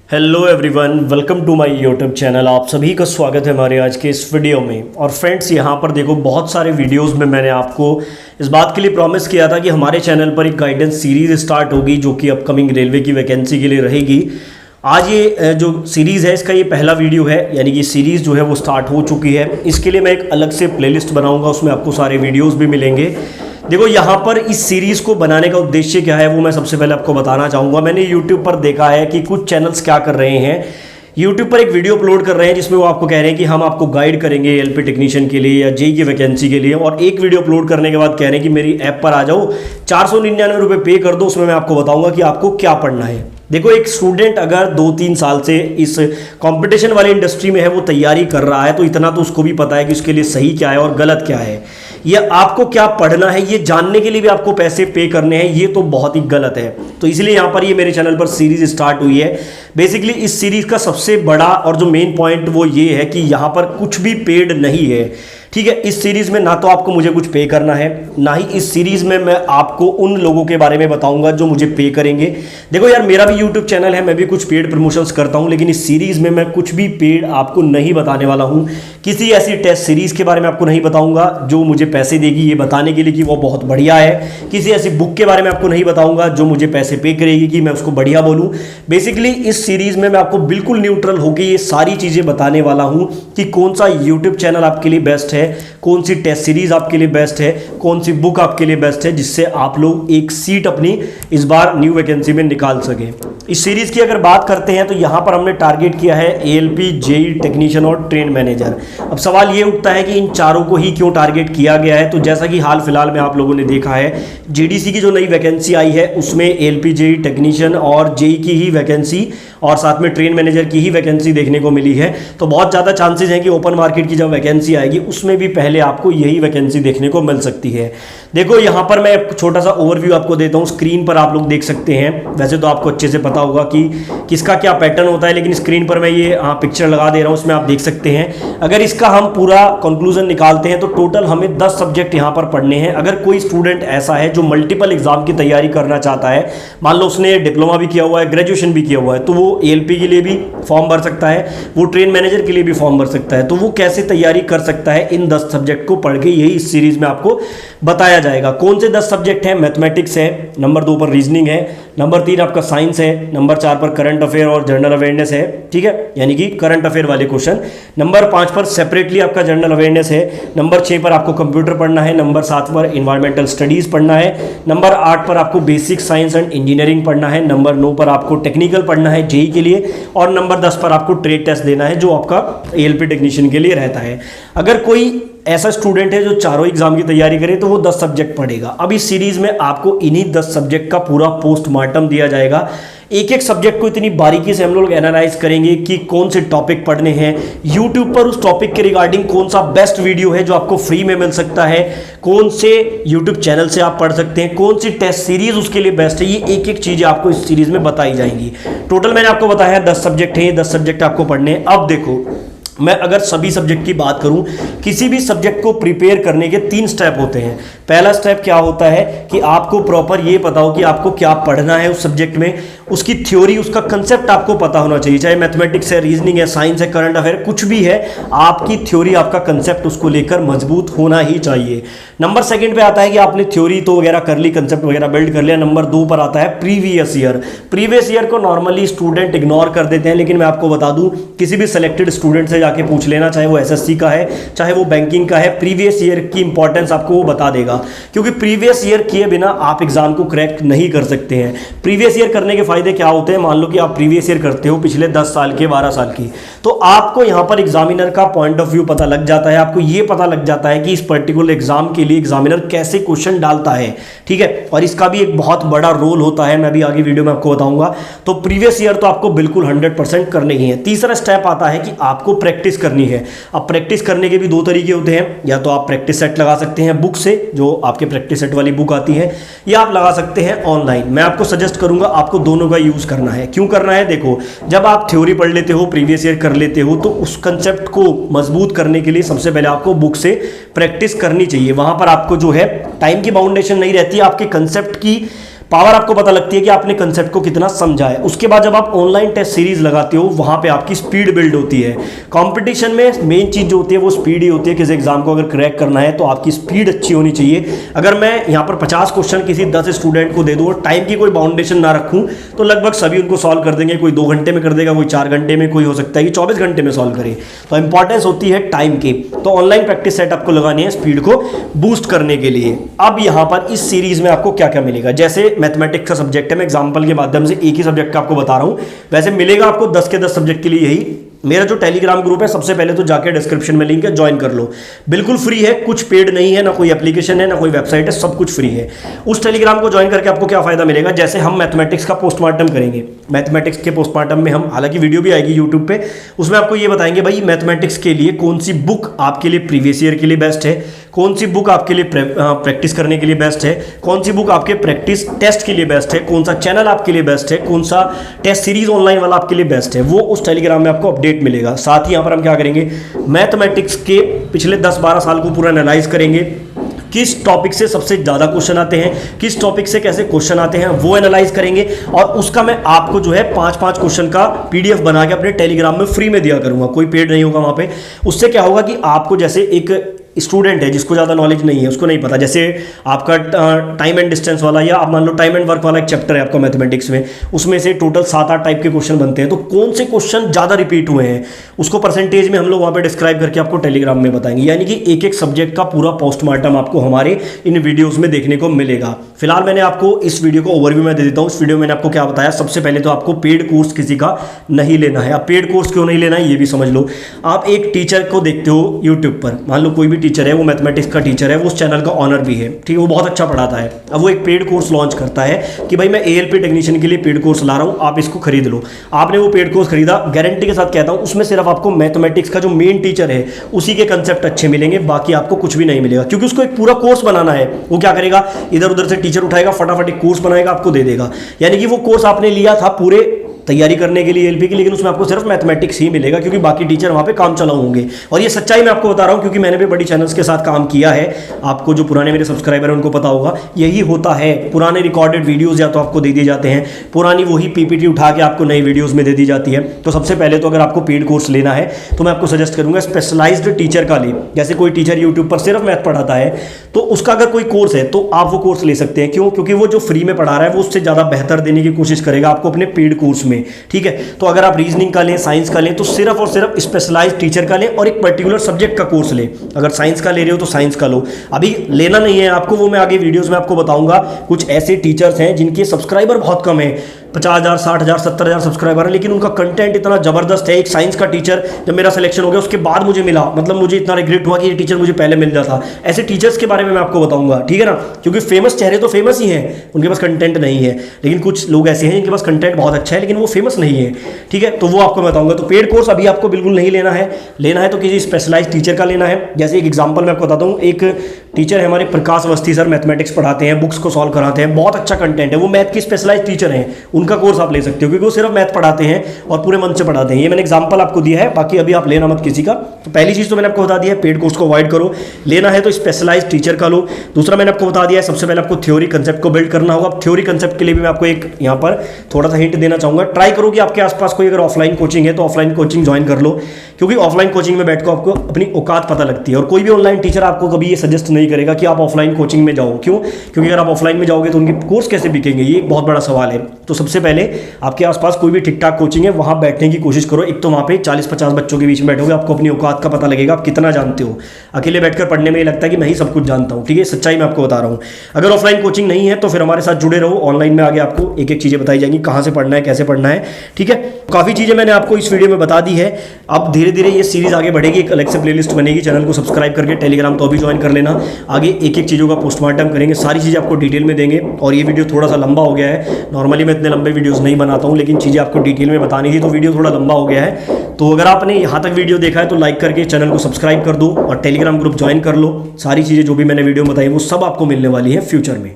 Hello everyone, welcome to my YouTube channel. आप सभी का स्वागत है हमारे आज के इस वीडियो में। और फ्रेंड्स, यहाँ पर देखो, बहुत सारे वीडियोस में मैंने आपको इस बात के लिए प्रॉमिस किया था कि हमारे चैनल पर एक गाइडेंस सीरीज़ स्टार्ट होगी जो कि अपकमिंग रेलवे की वैकेंसी के लिए रहेगी। आज ये जो सीरीज़ है इसका ये पहला वीडियो है, यानी कि सीरीज़ जो है वो स्टार्ट हो चुकी है। इसके लिए मैं एक अलग से प्लेलिस्ट बनाऊँगा, उसमें आपको सारे वीडियोज़ भी मिलेंगे। देखो, यहाँ पर इस सीरीज़ को बनाने का उद्देश्य क्या है वो मैं सबसे पहले आपको बताना चाहूँगा। मैंने YouTube पर देखा है कि कुछ चैनल्स क्या कर रहे हैं, YouTube पर एक वीडियो अपलोड कर रहे हैं जिसमें वो आपको कह रहे हैं कि हम आपको गाइड करेंगे एलपी टेक्नीशियन के लिए या जेई की वैकेंसी के लिए, और एक वीडियो अपलोड करने के बाद कह रहे हैं कि मेरी ऐप पर आ जाओ, 499 रुपये पे कर दो, उसमें मैं आपको बताऊंगा कि आपको क्या पढ़ना है। देखो, एक स्टूडेंट अगर 2-3 साल से इस कंपटीशन वाली इंडस्ट्री में है, वो तैयारी कर रहा है, तो इतना तो उसको भी पता है कि उसके लिए सही क्या है और गलत क्या है। ये आपको क्या पढ़ना है ये जानने के लिए भी आपको पैसे पे करने हैं, ये तो बहुत ही गलत है। तो इसलिए यहाँ पर ये मेरे चैनल पर सीरीज स्टार्ट हुई है। बेसिकली इस सीरीज का सबसे बड़ा और जो मेन पॉइंट वो ये है कि यहाँ पर कुछ भी पेड नहीं है, ठीक है। इस सीरीज में ना तो आपको मुझे कुछ पे करना है, ना ही इस सीरीज में मैं आपको उन लोगों के बारे में बताऊंगा जो मुझे पे करेंगे। देखो यार, मेरा भी यूट्यूब चैनल है, मैं भी कुछ पेड प्रमोशंस करता हूं, लेकिन इस सीरीज में मैं कुछ भी पेड आपको नहीं बताने वाला हूं। किसी ऐसी टेस्ट सीरीज के बारे में आपको नहीं बताऊंगा जो मुझे पैसे देगी ये बताने के लिए कि वो बहुत बढ़िया है। किसी ऐसी बुक के बारे में आपको नहीं बताऊंगा जो मुझे पैसे पे करेगी कि मैं उसको बढ़िया बोलूं। बेसिकली इस सीरीज में मैं आपको बिल्कुल न्यूट्रल होकर ये सारी चीजें बताने वाला हूं कि कौन सा यूट्यूब चैनल आपके लिए बेस्ट है, कौन सी टेस्ट सीरीज आपके लिए बेस्ट है, कौन सी बुक आपके लिए बेस्ट है, जिससे आप लोग एक सीट अपनी इस बार न्यू वैकेंसी में निकाल सकें। इस सीरीज की अगर बात करते हैं तो यहां पर हमने टारगेट किया है एएलपी, जेई टेक्नीशियन और ट्रेन मैनेजर। अब सवाल ये उठता है कि इन चारों को ही क्यों टारगेट किया गया है। तो जैसा कि हाल फिलहाल में आप लोगों ने देखा है, जीडीसी की जो नई वैकेंसी आई है उसमें एएलपी, जेई टेक्नीशियन और जेई की ही वैकेंसी और साथ में ट्रेन मैनेजर की ही वैकेंसी देखने को मिली है। तो बहुत ज़्यादा चांसेस हैं कि ओपन मार्केट की जब वैकेंसी आएगी उसमें भी पहले आपको यही वैकेंसी देखने को मिल सकती है। देखो, यहाँ पर मैं एक छोटा सा ओवरव्यू आपको देता हूँ, स्क्रीन पर आप लोग देख सकते हैं। वैसे तो आपको अच्छे से पता होगा कि किसका क्या पैटर्न होता है, लेकिन स्क्रीन पर मैं ये पिक्चर लगा दे रहा हूँ, उसमें आप देख सकते हैं। अगर इसका हम पूरा कंक्लूजन निकालते हैं तो टोटल हमें 10 सब्जेक्ट यहाँ पर पढ़ने हैं। अगर कोई स्टूडेंट ऐसा है जो मल्टीपल एग्जाम की तैयारी करना चाहता है, मान लो उसने डिप्लोमा भी किया हुआ है, ग्रेजुएशन भी किया हुआ है, तो वो एएलपी के लिए भी फॉर्म भर सकता है, वो ट्रेन मैनेजर के लिए भी फॉर्म भर सकता है। तो वो कैसे तैयारी कर सकता है इन 10 सब्जेक्ट को पढ़ के, यही इस सीरीज में आपको बताया जाएगा। कौन से 10 सब्जेक्ट हैं? मैथमेटिक्स है, नंबर 2 पर रीजनिंग है, नंबर 3 आपका साइंस है, नंबर 4 पर करंट अफेयर और जनरल अवेयरनेस है, ठीक है, यानी कि करंट अफेयर वाले क्वेश्चन। नंबर 5 पर सेपरेटली आपका जनरल अवेयरनेस है, नंबर 6 पर आपको कंप्यूटर पढ़ना है, नंबर 7 पर इन्वायरमेंटल स्टडीज पढ़ना है, नंबर 8 पर आपको बेसिक साइंस एंड इंजीनियरिंग पढ़ना है, नंबर 9 पर आपको टेक्निकल पढ़ना है जेई के लिए, और नंबर 10 पर आपको ट्रेड टेस्ट देना है जो आपका एएलपी टेक्नीशियन के लिए रहता है। अगर कोई ऐसा स्टूडेंट है जो चारों एग्जाम की तैयारी करे तो वो 10 सब्जेक्ट पढ़ेगा। अब इस सीरीज में आपको इन्हीं 10 सब्जेक्ट का पूरा पोस्टमार्टम दिया जाएगा। एक एक सब्जेक्ट को इतनी बारीकी से हम लोग एनालाइज करेंगे कि कौन से टॉपिक पढ़ने हैं, यूट्यूब पर उस टॉपिक के रिगार्डिंग कौन सा बेस्ट वीडियो है जो आपको फ्री में मिल सकता है, कौन से यूट्यूब चैनल से आप पढ़ सकते हैं, कौन सी टेस्ट सीरीज उसके लिए बेस्ट है, ये एक एक चीज़ आपको इस सीरीज में बताई जाएंगी। टोटल मैंने आपको बताया 10 सब्जेक्ट हैं, 10 सब्जेक्ट आपको पढ़ने हैं। अब देखो, मैं अगर सभी सब्जेक्ट की बात करूं, किसी भी सब्जेक्ट को प्रिपेयर करने के 3 स्टेप होते हैं। पहला स्टेप क्या होता है कि आपको प्रॉपर ये पता हो कि आपको क्या पढ़ना है उस सब्जेक्ट में, उसकी थ्योरी, उसका कंसेप्ट आपको पता होना चाहिए। चाहे मैथमेटिक्स है, रीजनिंग है, साइंस है, करंट अफेयर, कुछ भी है, आपकी थ्योरी, आपका कंसेप्ट उसको लेकर मजबूत होना ही चाहिए। नंबर 2 पे आता है कि आपने थ्योरी तो वगैरह कर ली, कंसेप्ट वगैरह बिल्ड कर लिया। नंबर 2 पर आता है प्रीवियस ईयर। प्रीवियस ईयर को नॉर्मली स्टूडेंट इग्नोर कर देते हैं, लेकिन मैं आपको बता दूं, किसी भी सिलेक्टेड स्टूडेंट से जाके पूछ लेना, चाहे वो एसएससी का है, चाहे वो बैंकिंग का है, प्रीवियस ईयर की इंपॉर्टेंस आपको वो बता देगा। क्योंकि प्रीवियस ईयर किए बिना आप एग्जाम को क्रैक नहीं कर सकते हैं। प्रीवियस ईयर करने के फायदे क्या होते हैं? मान लो कि आप प्रीवियस ईयर करते हो पिछले 10 साल के, 12 साल की, तो आपको यहां पर एग्जामिनर का पॉइंट ऑफ व्यू पता लग जाता है। आपको ये पता लग जाता है कि इस पर्टिकुलर एग्जाम के लिए एग्जामिनर कैसे क्वेश्चन डालता है, ठीक है। और इसका भी एक बहुत बड़ा रोल होता है, मैं भी आगे वीडियो में आपको बताऊंगा। तो प्रीवियस ईयर तो आपको बिल्कुल 100% करने ही है। तीसरा स्टेप आता है कि आपको प्रैक्टिस करनी है। अब प्रैक्टिस करने के भी 2 तरीके होते हैं, या तो आप प्रैक्टिस सेट लगा सकते हैं बुक से, जो आपके प्रैक्टिस सेट वाली बुक आती है, या आप लगा सकते हैं ऑनलाइन। मैं आपको सजेस्ट करूंगा आपको दोनों का यूज करना है। क्यों करना है? देखो, जब आप थ्योरी पढ़ लेते हो, प्रीवियस ईयर कर लेते हो, तो उस कंसेप्ट को मजबूत करने के लिए सबसे पहले आपको बुक से प्रैक्टिस करनी चाहिए। वहां पर आपको जो है टाइम की बाउंडेशन नहीं रहती, आपके कंसेप्ट की पावर आपको पता लगती है कि आपने कंसेप्ट को कितना समझा है। उसके बाद जब आप ऑनलाइन टेस्ट सीरीज लगाते हो वहां पे आपकी स्पीड बिल्ड होती है। कंपटीशन में मेन चीज जो होती है वो स्पीड ही होती है। किसी एग्जाम को अगर क्रैक करना है तो आपकी स्पीड अच्छी होनी चाहिए। अगर मैं यहाँ पर 50 क्वेश्चन किसी 10 स्टूडेंट को दे दूँ और टाइम की कोई बाउंडेशन ना रखूँ तो लगभग सभी उनको सॉल्व कर देंगे। कोई 2 घंटे में कर देगा, कोई 4 घंटे में, कोई हो सकता है कि 24 घंटे में सॉल्व करे। तो इंपॉर्टेंस होती है टाइम की। तो ऑनलाइन प्रैक्टिस सेट आपको लगानी है स्पीड को बूस्ट करने के लिए। अब यहाँ पर इस सीरीज में आपको क्या क्या मिलेगा, जैसे मैथमेटिक्स का सब्जेक्ट है, मैं एग्जांपल के माध्यम से एक ही सब्जेक्ट का आपको बता रहा हूं। वैसे मिलेगा आपको 10 के 10 सब्जेक्ट के लिए यही। मेरा जो टेलीग्राम ग्रुप है सबसे पहले तो जाके डिस्क्रिप्शन में लिंक है, ज्वाइन कर लो। बिल्कुल फ्री है, कुछ पेड नहीं है, ना कोई एप्लीकेशन है ना कोई वेबसाइट है, सब कुछ फ्री है। उस टेलीग्राम को ज्वाइन करके आपको क्या फायदा मिलेगा, जैसे हम मैथमेटिक्स का पोस्टमार्टम करेंगे। मैथमेटिक्स के पोस्टमार्टम में हम, हालांकि वीडियो भी आएगी यूट्यूब पे, उसमें आपको ये बताएंगे भाई मैथमेटिक्स के लिए कौन सी बुक आपके लिए प्रीवियस ईयर के लिए बेस्ट है, कौन सी बुक आपके लिए प्रैक्टिस करने के लिए बेस्ट है, कौन सी बुक आपके प्रैक्टिस टेस्ट के लिए बेस्ट है, कौन सा चैनल आपके लिए बेस्ट है, कौन सा टेस्ट सीरीज ऑनलाइन वाला आपके लिए बेस्ट है, वो उस टेलीग्राम में आपको अपडेट मिलेगा। साथ ही यहाँ पर हम क्या करेंगे, मैथमेटिक्स के पिछले 10-12 साल को पूरा एनालाइज करेंगे। किस टॉपिक से सबसे ज़्यादा क्वेश्चन आते हैं, किस टॉपिक से कैसे क्वेश्चन आते हैं, वो एनालाइज करेंगे। और उसका मैं आपको जो है 5-5 क्वेश्चन का पीडीएफ बना के अपने टेलीग्राम में फ्री में दिया करूंगा, कोई पेड नहीं होगा वहाँ पे। उससे क्या होगा कि आपको, जैसे एक स्टूडेंट है जिसको ज़्यादा नॉलेज नहीं है, उसको नहीं पता, जैसे आपका टाइम एंड डिस्टेंस वाला, या आप मान लो टाइम एंड वर्क वाला एक चैप्टर है आपका मैथमेटिक्स में, उसमें से टोटल 7-8 टाइप के क्वेश्चन बनते हैं। तो कौन से क्वेश्चन ज़्यादा रिपीट हुए हैं उसको परसेंटेज में हम लोग वहाँ पे डिस्क्राइब करके आपको टेलीग्राम में बताएंगे। यानी कि एक एक सब्जेक्ट का पूरा पोस्टमार्टम आपको हमारे इन वीडियोज़ में देखने को मिलेगा। फिलहाल मैंने आपको इस वीडियो को ओवरव्यू में दे देता हूँ। इस वीडियो में मैंने आपको क्या बताया, सबसे पहले तो आपको पेड कोर्स किसी का नहीं लेना है। अब पेड कोर्स क्यों नहीं लेना है ये भी समझ लो। आप एक टीचर को देखते हो यूट्यूब पर, मान लो कोई भी टीचर है, वो मैथमेटिक्स का टीचर है, वो उस चैनल का ऑनर भी है, ठीक है, वो बहुत अच्छा पढ़ाता है। अब वो एक पेड कोर्स लॉन्च करता है कि भाई मैं एएलपी टेक्नीशियन के लिए पेड कोर्स ला रहा हूं, आप इसको खरीद लो। आपने वो पेड कोर्स खरीदा, गारंटी के साथ कहता हूं उसमें सिर्फ आपको मैथमेटिक्स का जो मेन टीचर है उसी के कंसेप्ट अच्छे मिलेंगे, बाकी आपको कुछ भी नहीं मिलेगा। क्योंकि उसको एक पूरा कोर्स बनाना है। वो क्या करेगा, इधर उधर से टीचर उठाएगा, फटाफट एक कोर्स बनाएगा, आपको दे देगा। यानी कि वो कोर्स आपने लिया था पूरे तैयारी करने के लिए एलपी की, लेकिन उसमें आपको सिर्फ मैथमेटिक्स ही मिलेगा, क्योंकि बाकी टीचर वहाँ पे काम चलाऊ होंगे। और ये सच्चाई मैं आपको बता रहा हूँ, क्योंकि मैंने भी बड़ी चैनल्स के साथ काम किया है। आपको जो पुराने मेरे सब्सक्राइबर हैं उनको पता होगा, यही होता है। पुराने रिकॉर्डेड वीडियोज़ या तो आपको दे दिए जाते हैं, पुरानी वही पीपीटी उठा के आपको नई वीडियोज़ में दे दी जाती है। तो सबसे पहले तो अगर आपको पेड कोर्स लेना है तो मैं आपको सजेस्ट करूँगा स्पेशलाइज्ड टीचर का ले। जैसे कोई टीचर यूट्यूब पर सिर्फ मैथ पढ़ाता है तो उसका अगर कोई कोर्स है तो आप वो कोर्स ले सकते हैं। क्यों? क्योंकि वो जो फ्री में पढ़ा रहा है वो उससे ज़्यादा बेहतर देने की कोशिश करेगा आपको अपने पेड कोर्स में, ठीक है। तो अगर आप रीजनिंग का लें, साइंस का लें, तो सिर्फ और सिर्फ स्पेशलाइज्ड टीचर का लें और एक पर्टिकुलर सब्जेक्ट का कोर्स लें। अगर साइंस का ले रहे हो तो साइंस का लो। अभी लेना नहीं है आपको, वो मैं आगे वीडियोस में आपको बताऊंगा। कुछ ऐसे टीचर्स हैं जिनके सब्सक्राइबर बहुत कम है, 50,000, 60,000, 70,000 सब्सक्राइबर है, लेकिन उनका कंटेंट इतना जबरदस्त है। एक साइंस का टीचर जब मेरा सिलेक्शन हो गया उसके बाद मुझे मिला, मतलब मुझे इतना रिग्रेट हुआ कि ये टीचर मुझे पहले मिल जाता। ऐसे टीचर्स के बारे में मैं आपको बताऊंगा, ठीक है ना। क्योंकि फेमस चेहरे तो फेमस ही हैं, उनके पास कंटेंट नहीं है। लेकिन कुछ लोग ऐसे हैं जिनके पास कंटेंट बहुत अच्छा है लेकिन वो फेमस नहीं है, ठीक है। तो वो आपको बताऊंगा। तो पेड कोर्स अभी आपको बिल्कुल नहीं लेना है। लेना है तो किसी स्पेशलाइज्ड टीचर का लेना है। जैसे एक एग्जाम्पल मैं आपको बताता हूँ। एक टीचर है हमारे, प्रकाश अवस्थी सर, मैथमेटिक्स पढ़ाते हैं, बुक्स को सॉल्व कराते हैं, बहुत अच्छा कंटेंट है। वो मैथ की स्पेशलाइज्ड टीचर हैं, उनका कोर्स आप ले सकते हो, क्योंकि वो सिर्फ मैथ पढ़ाते हैं और पूरे मन से पढ़ाते हैं। ये मैंने एग्जांपल आपको दिया है, बाकी अभी आप लेना मत किसी का। तो पहली चीज तो मैंने आपको बता दिया है, पेड कोर्स को अवॉइड करो। लेना है तो स्पेशलाइज्ड टीचर का लो। दूसरा मैंने आपको बता दिया है, सबसे पहले आपको थ्योरी कंसेप्ट को बिल्ड करना होगा। थ्योरी कंसेप्ट के लिए भी मैं आपको एक यहाँ पर थोड़ा सा हिंट देना चाहूंगा। ट्राई करो कि आपके आसपास कोई अगर ऑफलाइन कोचिंग है तो ऑफलाइन कोचिंग ज्वाइन कर लो, क्योंकि ऑफलाइन कोचिंग में बैठ कर आपको अपनी औकात पता लगती है। और कोई भी ऑनलाइन टीचर आपको कभी ये सजेस्ट नहीं करेगा कि आप ऑफलाइन कोचिंग में जाओ। क्यों? क्योंकि अगर आप ऑफलाइन में जाओगे तो उनके कोर्स कैसे बिकेंगे, ये एक बहुत बड़ा सवाल है। तो सबसे पहले आपके आसपास कोई भी ठीक ठाक कोचिंग है वहां बैठने की कोशिश करो। एक तो वहां पे 40-50 बच्चों के बीच में बैठोगे, आपको अपनी औकात का पता लगेगा, आप कितना जानते हो। अकेले बैठकर पढ़ने में ये लगता है कि मैं ही सब कुछ जानता हूँ, ठीक है। सच्चाई मैं आपको बता रहा हूँ। अगर ऑफलाइन कोचिंग नहीं है तो फिर हमारे साथ जुड़े रहो। ऑनलाइन में आगे आपको एक एक चीजें बताई जाएंगी, कहां से पढ़ना है, कैसे पढ़ना है, ठीक है। काफी चीजें मैंने आपको इस वीडियो में बता दी है। अब धीरे धीरे ये सीरीज आगे बढ़ेगी, एक अलग से प्लेलिस्ट बनेगी। चैनल को सब्सक्राइब करके टेलीग्राम तो अभी ज्वाइन कर लेना। आगे एक एक चीज़ों का पोस्टमार्टम करेंगे, सारी चीज़ें आपको डिटेल में देंगे। और ये वीडियो थोड़ा सा लंबा हो गया है, नॉर्मली मैं इतने लंबे वीडियोस नहीं बनाता हूँ, लेकिन चीज़ें आपको डिटेल में बतानी थी तो वीडियो थोड़ा लंबा हो गया है। तो अगर आपने यहाँ तक वीडियो देखा है तो लाइक करके चैनल को सब्सक्राइब कर दो और टेलीग्राम ग्रुप ज्वाइन कर लो। सारी चीज़ें जो भी मैंने वीडियो बताई वो सब आपको मिलने वाली है फ्यूचर में।